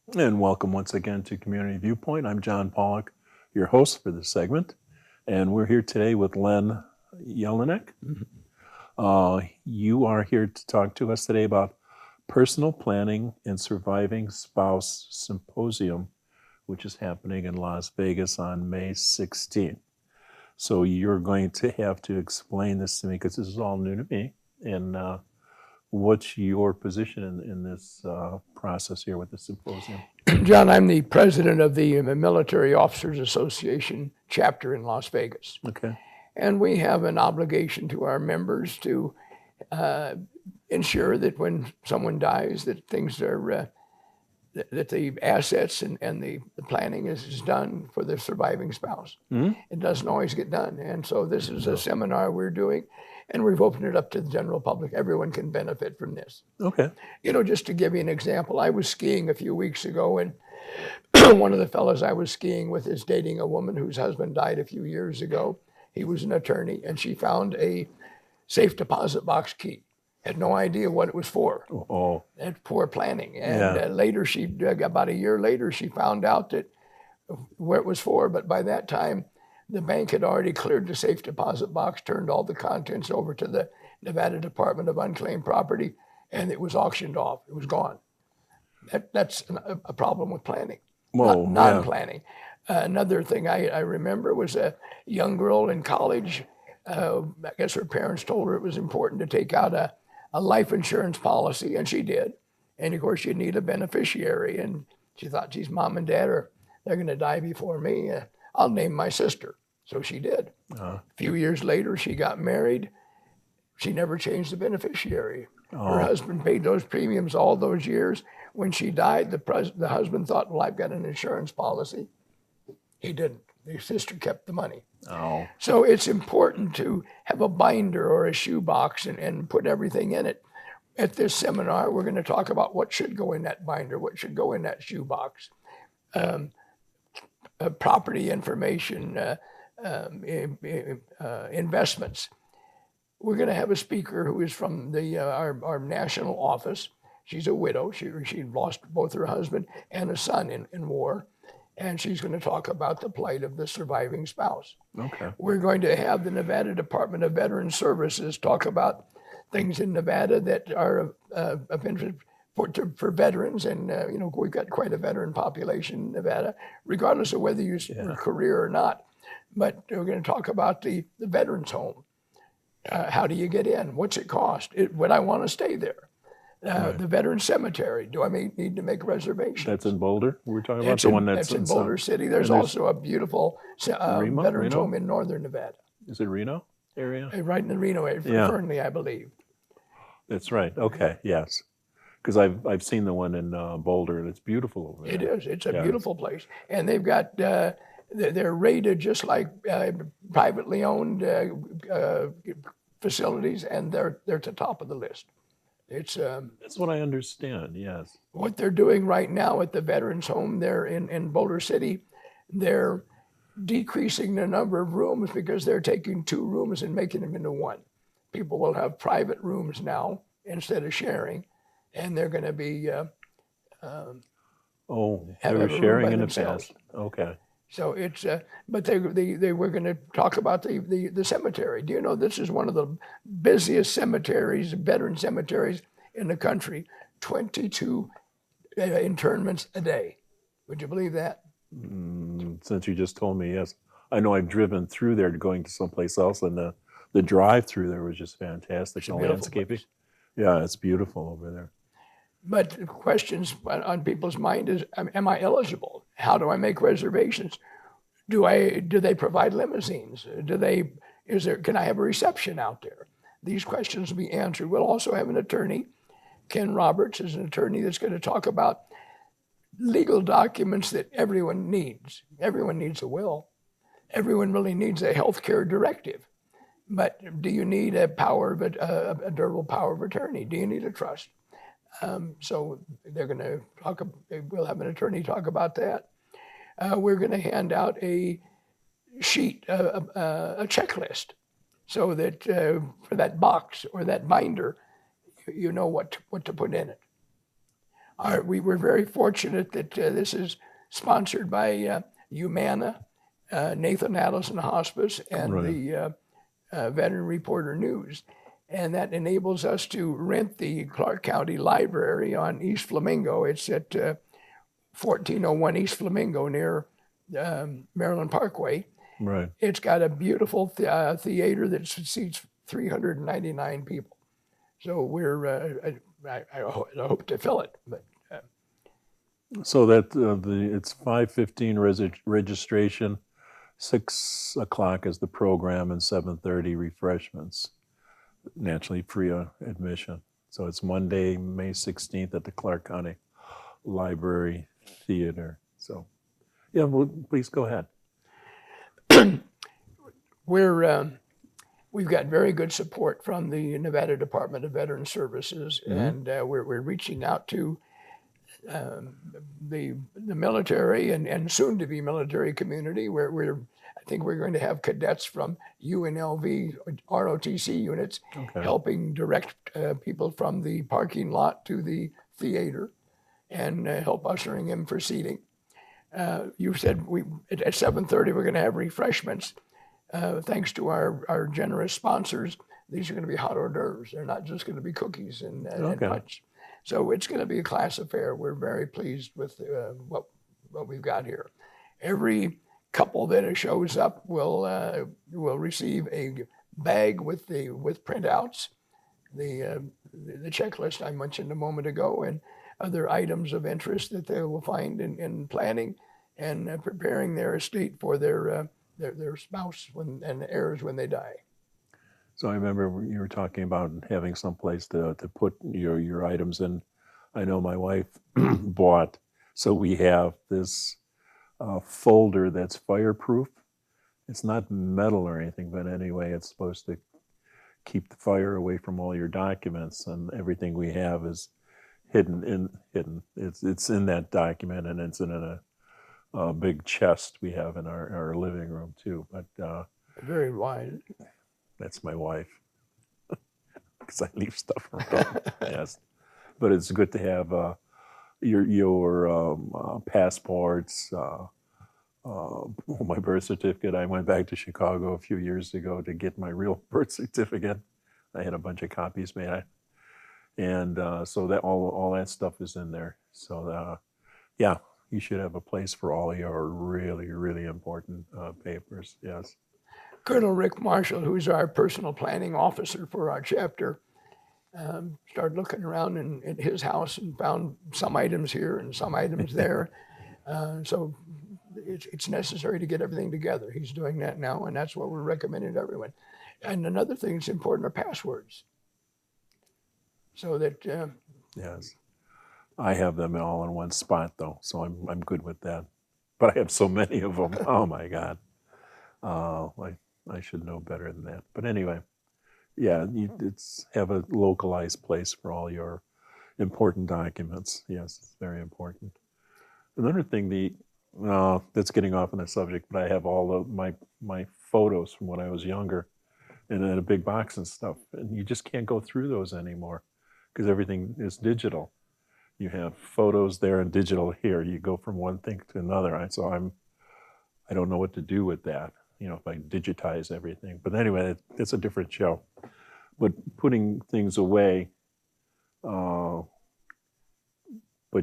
And welcome once again to Community Viewpoint. I'm John Pollock, your host for this segment. And we're here today with Len Yelinek. You are here to talk to us today about Personal Planning and Surviving Spouse Symposium, which is happening in Las Vegas on May 16th. So you're going to have to explain this to me because this is all new to me. And what's your position in this process here with the symposium? John, I'm the president of the Military Officers Association chapter in Las Vegas. Okay. And we have an obligation to our members to ensure that when someone dies, that things are, that the assets and the planning is done for the surviving spouse. Mm-hmm. It doesn't always get done. And so this is a seminar we're doing, and we've opened it up to the general public. Everyone can benefit from this. Okay. You know, just to give you an example, I was skiing a few weeks ago, and one of the fellows I was skiing with is dating a woman whose husband died a few years ago. He was an attorney, and she found a safe deposit box key. Had no idea what it was for. Oh. That's poor planning. And later, about a year later, she found out that where it was for, but by that time, the bank had already cleared the safe deposit box, turned all the contents over to the Nevada Department of Unclaimed Property, and it was auctioned off. It was gone. That's a problem with planning, non-planning. Another thing I remember was a young girl in college. I guess her parents told her it was important to take out a life insurance policy, and she did. And of course, you need a beneficiary. And she thought, geez, mom and dad they're going to die before me. I'll name my sister. So she did. A few years later, she got married. She never changed the beneficiary. Her husband paid those premiums all those years. When she died, the husband thought, well, I've got an insurance policy. He didn't. The sister kept the money. Oh. So it's important to have a binder or a shoebox and put everything in it. At this seminar, we're going to talk about what should go in that binder, what should go in that shoebox. Property information, investments. We're going to have a speaker who is from our national office. She's a widow. She lost both her husband and a son in war. And she's going to talk about the plight of the surviving spouse. Okay. We're going to have the Nevada Department of Veterans Services talk about things in Nevada that are of interest for veterans. And, we've got quite a veteran population in Nevada, regardless of whether you're a career or not. But we're going to talk about the veterans home. How do you get in? What's it cost? Would I want to stay there? The veteran cemetery. Do I need to make reservations? That's in Boulder? We're talking about the one that's in Boulder City. There's also a beautiful veterans Reno? home in northern Nevada. Is it Reno area? Right in the Reno area, Fernley, I believe. That's right. Okay, yes. Because I've seen the one in Boulder, and it's beautiful over there. It is. It's a beautiful place. And they've got, they're rated just like privately owned facilities, and they're at the top of the list. That's what I understand, yes. What they're doing right now at the Veterans Home there in Boulder City, they're decreasing the number of rooms because they're taking 2 rooms and making them into 1. People will have private rooms now instead of sharing, and they're going to be they were sharing in the past. Okay. So it's, but they were going to talk about the cemetery. Do you know this is one of the busiest cemeteries, veteran cemeteries in the country? 22 internments a day. Would you believe that? Since you just told me, yes. I know I've driven through there going to someplace else, and the drive through there was just fantastic. The landscaping. Place. Yeah, it's beautiful over there. But questions on people's mind is, am I eligible? How do I make reservations? Do they provide limousines? Can I have a reception out there? These questions will be answered. We'll also have an attorney. Ken Roberts is an attorney that's going to talk about legal documents that everyone needs. Everyone needs a will. Everyone really needs a healthcare directive. But do you need a durable power of attorney? Do you need a trust? So they're going to we'll have an attorney talk about that. We're going to hand out a sheet, a checklist, so that for that box or that binder, you know what to put in it. We were very fortunate that this is sponsored by Humana, Nathan Allison Hospice, and Right. the Veteran Reporter News. And that enables us to rent the Clark County Library on East Flamingo. It's at 1401 East Flamingo near Maryland Parkway. Right. It's got a beautiful theater that seats 399 people. So I hope to fill it. But So that it's 5:15 registration, 6 o'clock is the program, and 7:30 refreshments. Naturally free admission. So it's Monday, May 16th at the Clark County Library Theater. So, yeah, well, please go ahead. We've got very good support from the Nevada Department of Veteran Services, and we're reaching out to the military and soon to be military community. I think we're going to have cadets from UNLV ROTC units helping direct people from the parking lot to the theater and help ushering in for seating. You said at 7:30 we're going to have refreshments. Thanks to our generous sponsors, these are going to be hot hors d'oeuvres. They're not just going to be cookies and punch. So it's going to be a class affair. We're very pleased with what we've got here. Every couple that shows up will receive a bag with printouts, the checklist I mentioned a moment ago, and other items of interest that they will find in planning and preparing their estate for their spouse and heirs when they die. So I remember you were talking about having some place to put your items in. I know my wife bought, so we have this folder that's fireproof. It's not metal or anything, but anyway, it's supposed to keep the fire away from all your documents, and everything we have is hidden. It's in that document, and it's in a big chest we have in our living room too. But very wide. That's my wife, because I leave stuff around. Yes, but it's good to have your passports. My birth certificate. I went back to Chicago a few years ago to get my real birth certificate. I had a bunch of copies made, and so that all that stuff is in there. So yeah, you should have a place for all your really important papers. Yes. Colonel Rick Marshall, who's our personal planning officer for our chapter, started looking around in his house and found some items here and some items there. So it's necessary to get everything together. He's doing that now, and that's what we're recommending to everyone. And another thing that's important are passwords. So that yes, I have them all in one spot though, so I'm good with that. But I have so many of them. Oh my God. I should know better than that. But anyway, yeah, it's have a localized place for all your important documents. Yes, it's very important. Another thing, that's getting off on the subject, but I have all of my photos from when I was younger, and in a big box and stuff, and you just can't go through those anymore because everything is digital. You have photos there and digital here. You go from one thing to another. So I don't know what to do with that. If I digitize everything. But anyway, it's a different show. But putting things away, but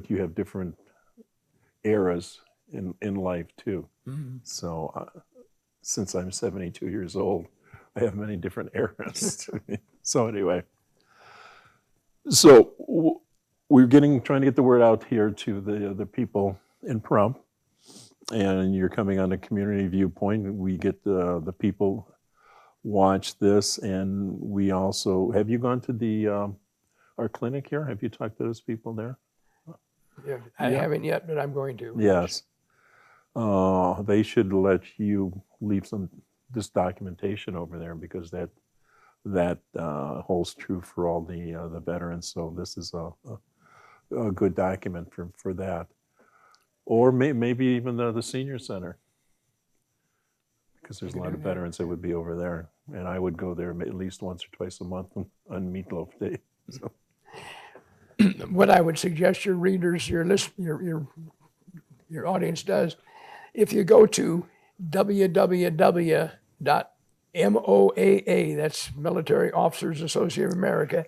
you have different eras in life too. Mm-hmm. So since I'm 72 years old, I have many different eras. So anyway, so we're trying to get the word out here to the people in Pahrump. And you're coming on a community viewpoint. We get the people watch this, and we also have you gone to our clinic here? Have you talked to those people there? Yeah, I haven't yet, but I'm going to. Yes, they should let you leave this documentation over there because that holds true for all the veterans. So this is a good document for that. Or maybe even the senior center, because there's a lot of veterans that would be over there, and I would go there at least once or twice a month on Meatloaf Day. So. what I would suggest your readers, your audience does, if you go to www.MOAA, that's Military Officers Association of America,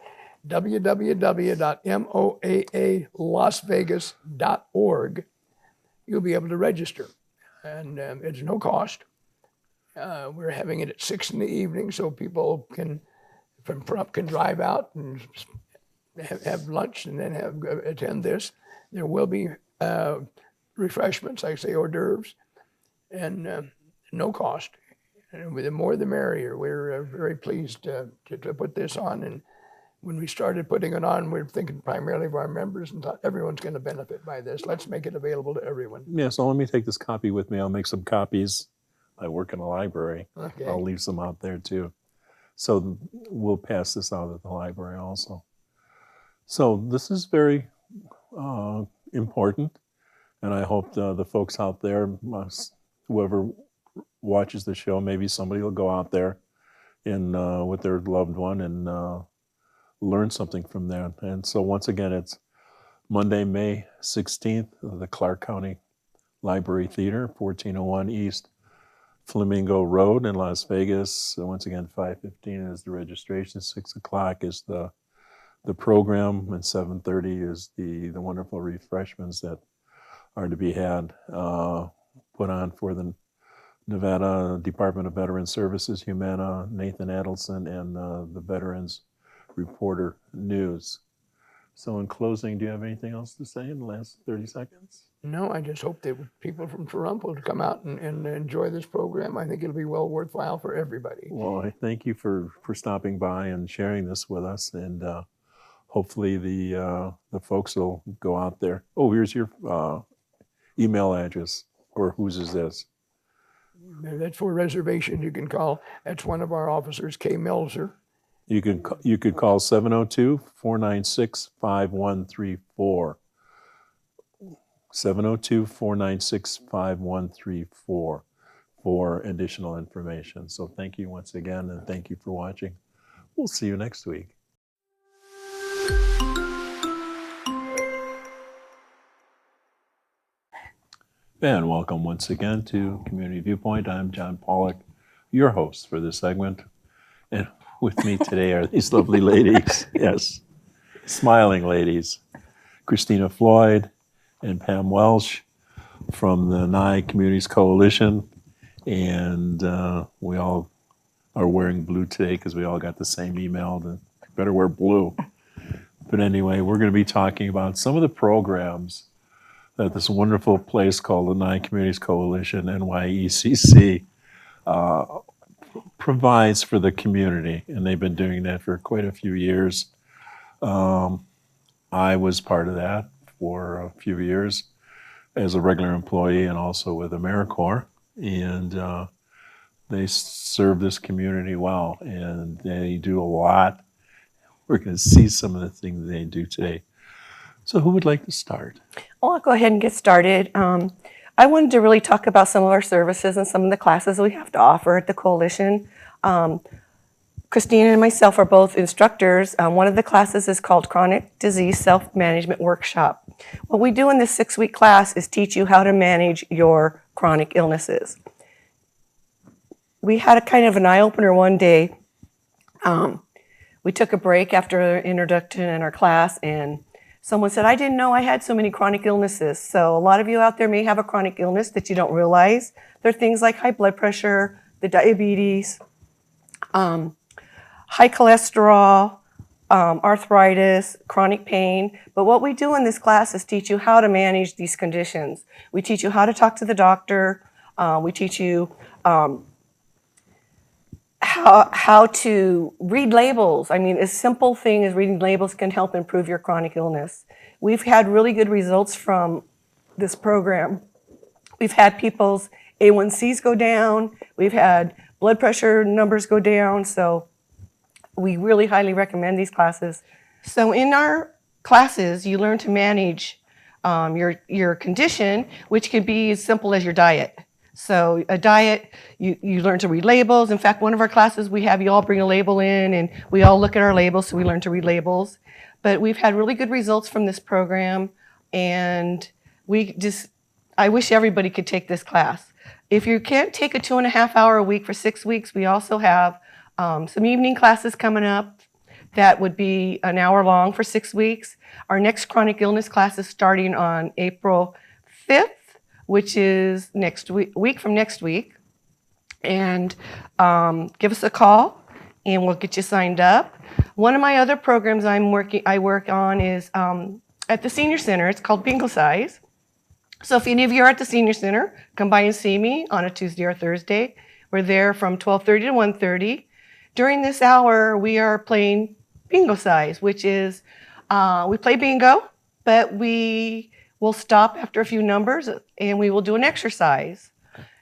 www.moaalasvegas.org, you'll be able to register. And it's no cost. We're having it at 6 in the evening, so people from Pahrump can drive out and have lunch and then attend this. There will be refreshments, like say hors d'oeuvres, and no cost. And the more the merrier. We're very pleased to put this on. And when we started putting it on, we're thinking primarily of our members and thought everyone's going to benefit by this. Let's make it available to everyone. Yeah, so let me take this copy with me. I'll make some copies. I work in a library. Okay. I'll leave some out there too. So we'll pass this out at the library also. So this is very important. And I hope the folks out there, whoever watches the show, maybe somebody will go out there with their loved one and learn something from that. And so once again, it's Monday, May 16th, the Clark County Library Theater, 1401 East Flamingo Road in Las Vegas. So once again, 5:15 is the registration, 6 o'clock is the program, and 7:30 is the wonderful refreshments that are to be had, put on for the Nevada Department of Veteran Services, Humana, Nathan Adelson, and the Veterans Reporter News. So in closing, do you have anything else to say in the last 30 seconds? No, I just hope that people from Pahrump will come out and enjoy this program. I think it'll be well worthwhile for everybody. Well, I thank you for stopping by and sharing this with us, and hopefully the folks will go out there. Oh, here's your email address, or whose is this? That's for reservations. You can call. That's one of our officers, Kay Melzer. You could call 702-496-5134. 702-496-5134 for additional information. So thank you once again, and thank you for watching. We'll see you next week. And welcome once again to Community Viewpoint. I'm John Pollock, your host for this segment. And with me today are these lovely ladies. Yes, smiling ladies. Christina Floyd and Pam Welch from the Nye Communities Coalition. And we all are wearing blue today because we all got the same email. Better wear blue. But anyway, we're going to be talking about some of the programs that this wonderful place called the Nye Communities Coalition, NyeCC, provides for the community. And they've been doing that for quite a few years. I was part of that for a few years as a regular employee and also with AmeriCorps. And they serve this community well, and they do a lot. We're going to see some of the things they do today. So who would like to start? Well, I'll go ahead and get started. I wanted to really talk about some of our services and some of the classes we have to offer at the Coalition. Christina and myself are both instructors. One of the classes is called Chronic Disease Self-Management Workshop. What we do in this 6-week class is teach you how to manage your chronic illnesses. We had a kind of an eye-opener one day. We took a break after introduction in our class, and someone said, I didn't know I had so many chronic illnesses. So a lot of you out there may have a chronic illness that you don't realize. There are things like high blood pressure, the diabetes, high cholesterol, arthritis, chronic pain. But what we do in this class is teach you how to manage these conditions. We teach you how to talk to the doctor. We teach you how to read labels. I mean, a simple thing as reading labels can help improve your chronic illness. We've had really good results from this program. We've had people's A1Cs go down. We've had blood pressure numbers go down. So we really highly recommend these classes. So in our classes, you learn to manage your condition, which can be as simple as your diet. So a diet, you learn to read labels. In fact, one of our classes, we have you all bring a label in, and we all look at our labels, so we learn to read labels. But we've had really good results from this program, and I wish everybody could take this class. If you can't take a 2.5 hour a week for 6 weeks, we also have some evening classes coming up that would be an hour long for 6 weeks. Our next chronic illness class is starting on April 5th, which is week from next week. And give us a call and we'll get you signed up. One of my other programs I work on is at the Senior Center. It's called Pinglesize. So if any of you are at the Senior Center, come by and see me on a Tuesday or Thursday. We're there from 12:30 to 1:30. During this hour, we are playing Pinglesize, which is, we play bingo, but we will stop after a few numbers and we will do an exercise.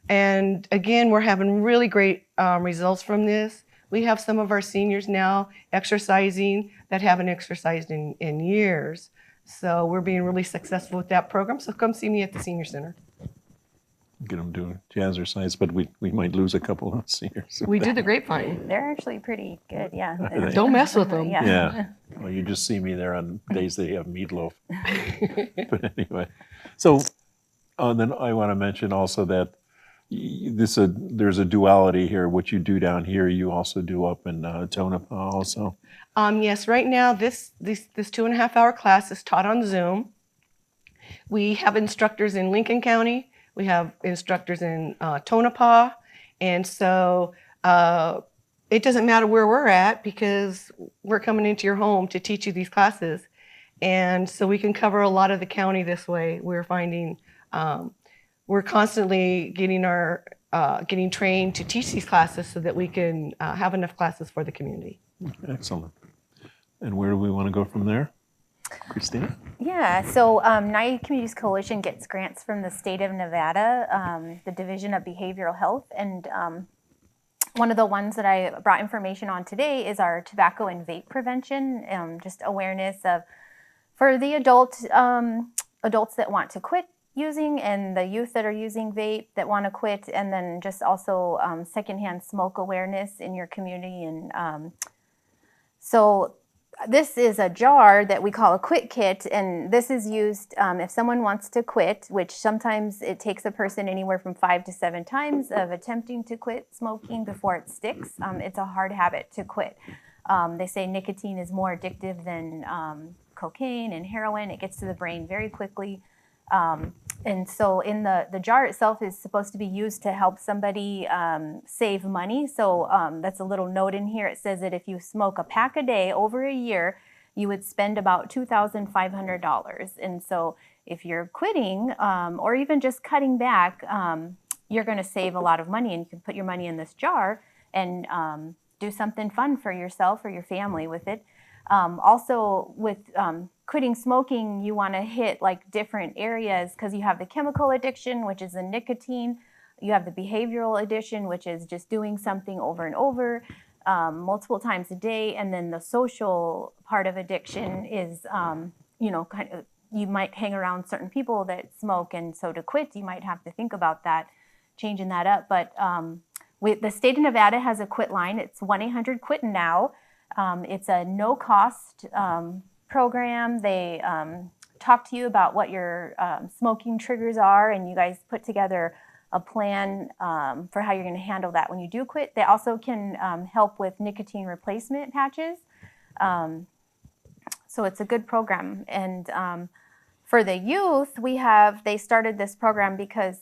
And again, we're having really great results from this. We have some of our seniors now exercising that haven't exercised in years. So we're being really successful with that program. So come see me at the Senior Center. Get them doing jazzercise, but we might lose a couple of seniors. We do the grapevine. They're actually pretty good, yeah. Don't mess with them. Yeah. Well, you just see me there on days they have meatloaf. But anyway, so then I want to mention also that there's a duality here. What you do down here, you also do up in Tonopah also. Yes, right now this 2.5 hour class is taught on Zoom. We have instructors in Lincoln County. We have instructors in Tonopah. And so it doesn't matter where we're at because we're coming into your home to teach you these classes. And so we can cover a lot of the county this way. We're finding we're constantly getting trained to teach these classes so that we can have enough classes for the community. Excellent. And where do we want to go from there? Christina? Yeah, so NyeCC Communities Coalition gets grants from the state of Nevada, the Division of Behavioral Health, and one of the ones that I brought information on today is our tobacco and vape prevention, just awareness for the adults that want to quit using and the youth that are using vape that want to quit, and then just also secondhand smoke awareness in your community. And so this is a jar that we call a quit kit, and this is used if someone wants to quit, which sometimes it takes a person anywhere from 5 to 7 times of attempting to quit smoking before it sticks. It's a hard habit to quit. They say nicotine is more addictive than cocaine and heroin. It gets to the brain very quickly. And so in the jar itself is supposed to be used to help somebody save money. So that's a little note in here. It says that if you smoke a pack a day over a year, you would spend about $2,500. And so if you're quitting or even just cutting back, you're going to save a lot of money, and you can put your money in this jar and do something fun for yourself or your family with it. Also with quitting smoking, you want to hit like different areas because you have the chemical addiction, which is the nicotine. You have the behavioral addiction, which is just doing something over and over, multiple times a day. And then the social part of addiction is, you might hang around certain people that smoke. And so to quit, you might have to think about that, changing that up. But the state of Nevada has a quit line. It's 1-800-QUIT-NOW. It's a no-cost program. They talk to you about what your smoking triggers are, and you guys put together a plan for how you're going to handle that when you do quit. They also can help with nicotine replacement patches. So it's a good program. And for the youth, they started this program because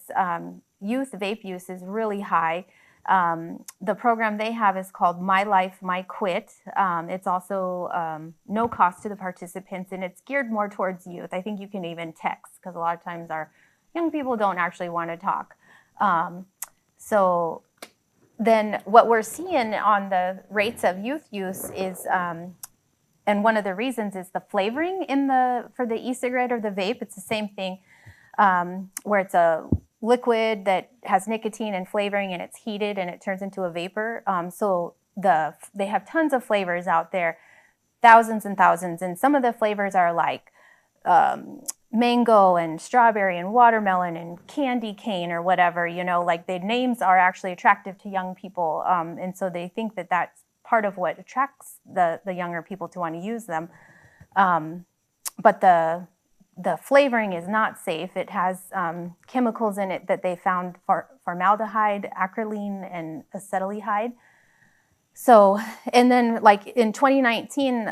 youth vape use is really high. The program they have is called My Life, My Quit. It's also no cost to the participants, and it's geared more towards youth. I think you can even text because a lot of times our young people don't actually want to talk. So then what we're seeing on the rates of youth use is, and one of the reasons is the flavoring for the e-cigarette or the vape. It's the same thing where it's a liquid that has nicotine and flavoring, and it's heated and it turns into a vapor. So they have tons of flavors out there, thousands and thousands, and some of the flavors are like mango and strawberry and watermelon and candy cane or whatever, like the names are actually attractive to young people, and so they think that that's part of what attracts the younger people to want to use them. But the flavoring is not safe. It has chemicals in it that they found formaldehyde, acrolein, and acetaldehyde. So, and then like in 2019,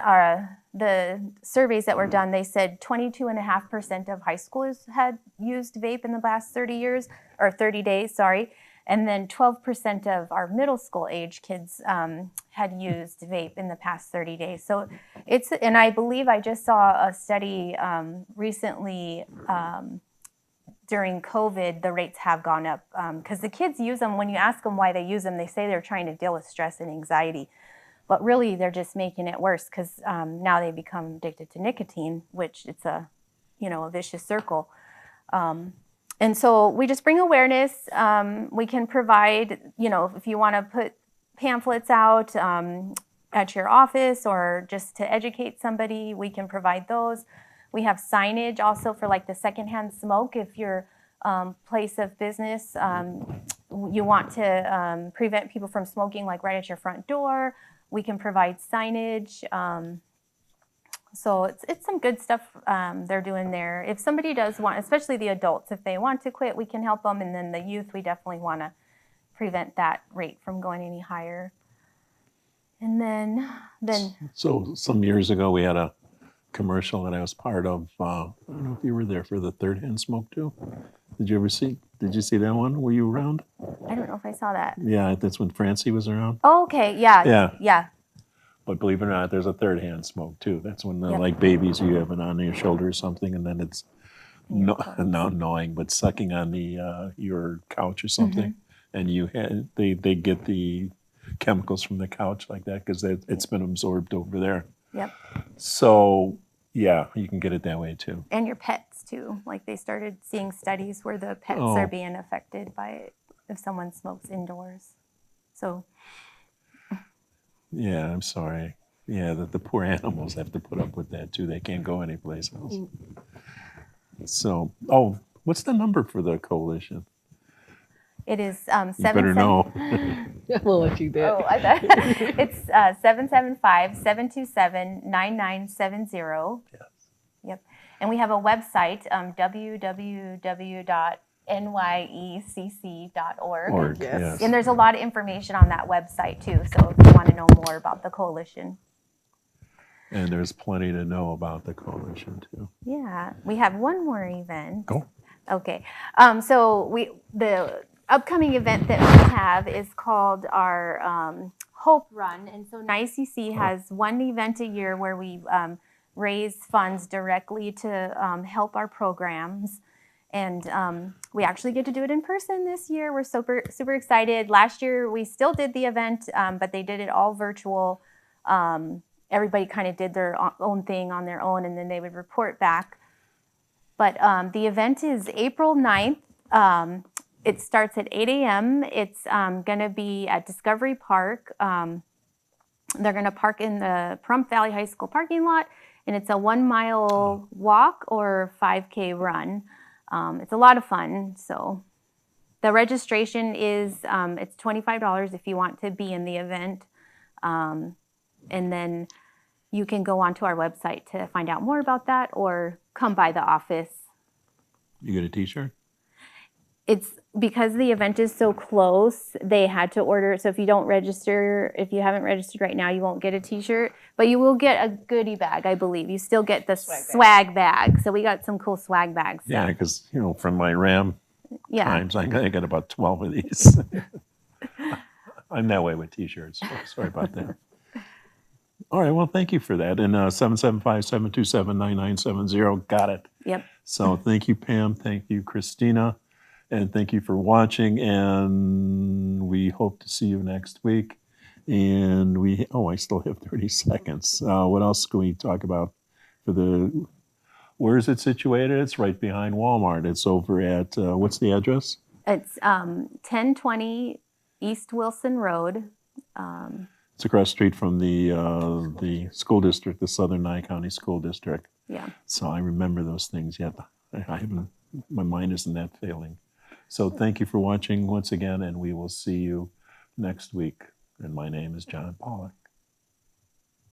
the surveys that were done, they said 22.5% of high schoolers had used vape in the last 30 years, or 30 days, sorry. And then 12% of our middle school age kids had used vape in the past 30 days. So it's, and I believe I just saw a study recently during COVID, the rates have gone up because the kids use them. When you ask them why they use them, they say they're trying to deal with stress and anxiety. But really, they're just making it worse because now they become addicted to nicotine, which it's a, a vicious circle. And so we just bring awareness. We can provide, if you want to put pamphlets out at your office or just to educate somebody, we can provide those. We have signage also for like the secondhand smoke. If your place of business, you want to prevent people from smoking like right at your front door, we can provide signage. So it's some good stuff they're doing there. If somebody does want, especially the adults, if they want to quit, we can help them. And then the youth, we definitely want to prevent that rate from going any higher. And then. So some years ago, we had a commercial that I was part of. I don't know if you were there for the third hand smoke too. Did you see that one? Were you around? I don't know if I saw that. Yeah, that's when Francie was around. Oh, okay. Yeah. But believe it or not, there's a third hand smoke too. That's when, like babies, you have it on your shoulder or something, and then it's not gnawing, but sucking on the your couch or something, and they get the chemicals from the couch like that because it's been absorbed over there. Yep. So yeah, you can get it that way too. And your pets too. Like they started seeing studies where the pets are being affected by it if someone smokes indoors. So. Yeah, I'm sorry. Yeah, the poor animals have to put up with that too. They can't go anyplace else. So, what's the number for the coalition? It is You better know. We'll let you do it. Oh, I thought it's 775-727-9970. Yes. Yep. And we have a website, www.NyeCC.org. Yes. And there's a lot of information on that website too. So if you want to know more about the coalition. And there's plenty to know about the coalition too. Yeah. We have one more event. Go. Okay. So the upcoming event that we have is called our Hope Run. And so NyeCC has one event a year where we raise funds directly to help our programs. And we actually get to do it in person this year. We're super excited. Last year, we still did the event, but they did it all virtual. Everybody kind of did their own thing on their own, and then they would report back. But the event is April 9th. It starts at 8 a.m. It's going to be at Discovery Park. They're going to park in the Pahrump Valley High School parking lot, and it's a 1 mile walk or 5K run. It's a lot of fun. So the registration is, it's $25 if you want to be in the event. And then you can go onto our website to find out more about that or come by the office. You get a t-shirt? It's because the event is so close, they had to order. So if you don't register, if you haven't registered right now, you won't get a t-shirt, but you will get a goodie bag, I believe. You still get the swag bag. So we got some cool swag bags. Yeah, because, from my RAM times, I got about 12 of these. I'm that way with t-shirts. Sorry about that. All right, well, thank you for that. And 775-727-9970, got it. Yep. So thank you, Pam. Thank you, Christina. And thank you for watching, and we hope to see you next week. And I still have 30 seconds. What else can we talk about? Where is it situated? It's right behind Walmart. It's over at, what's the address? It's 1020 East Wilson Road. It's across the street from the school district, the Southern Nye County School District. Yeah. So I remember those things yet. My mind isn't that failing. So thank you for watching once again, and we will see you next week. And my name is John Pollack.